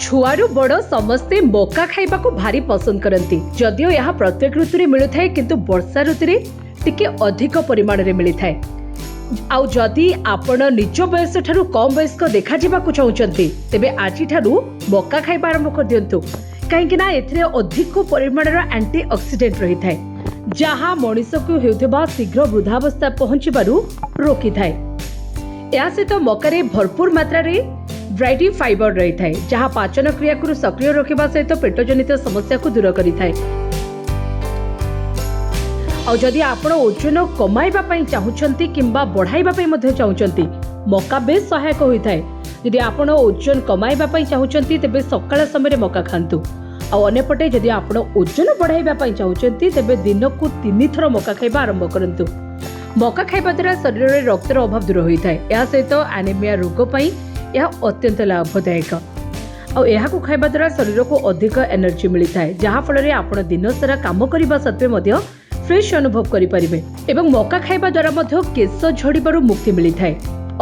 छुआरू बड़ समस्ते मका खाइबा को भारी पसंद करती। जदियो यह प्रत्येक ऋतु रे मिलु थाए किंतु वर्षा ऋतु रे टिके अधिक परिमाण रे मिली थाए। आउ जदि आपण निज बयस ठारू कम वयस्क देखा जिबाकु चाहुचंती तेबे आजि ठारू मका खाइबा आरंभ कर दियंतु, काहेकि ना एथिरे अधिक परिमाण रो एंटी ऑक्सीडेंट रही थाए, जहा मनुष्य को हेउथबा शीघ्र वृद्धावस्था पहुंचबारु रोकी थाए। या सहित मकारे भरपूर मात्रा रे ब्राइटी फाइबर रही थाए, जहाँ पाचन क्रिया को सक्रिय रखा सहित पेट जनित समस्या को दूर करि थाए। और जदि आपण ओजन कमाइबा पई चाहुचंती किंबा बढ़ाइबा पई मध्ये चाहुचंती मका बेस सहायक होई थाए। जदि आपण ओजन कमाइबा पई चाहुचंती तेबे सकाळ समय रे मका खांतु। आ अन्यपटे जदि आपण ओजन बढ़ाइबा पई चाहुचंती तेबे दिन को 3 थर मका खाइबा आरंभ करंतु। मका खाइबा द्वारा शरीर रे रक्तर अभाव दूर होई थाए। या सहित एनीमिया रोग पई यह अत्यंत लाभदायक। और खाइबा द्वारा शरीर को अधिक एनर्जी मिली थाए, जहाँ फल आपण दिन सारा काम करने सत्वे मध्य फ्रेश अनुभव करें। एवं मका खाइबा द्वारा मध्य केश झड़बार मुक्ति मिली थाए।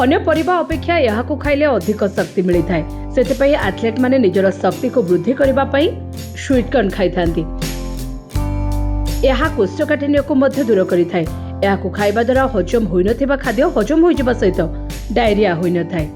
अन्य परिबा अपेक्षा यह खाइले अधिक शक्ति मिली थाए। सेथिपई एथलीट माने निजर शक्ति को वृद्धि करबा पई स्वीट कॉर्न खाई थांती। यह कोष्ठकाठिन्य को मध्य दूर करि थाए। यह खाइबा द्वारा हजम होई नथिबा खाद्य हजम होई जिबा सहित डायरिया होई न थाए।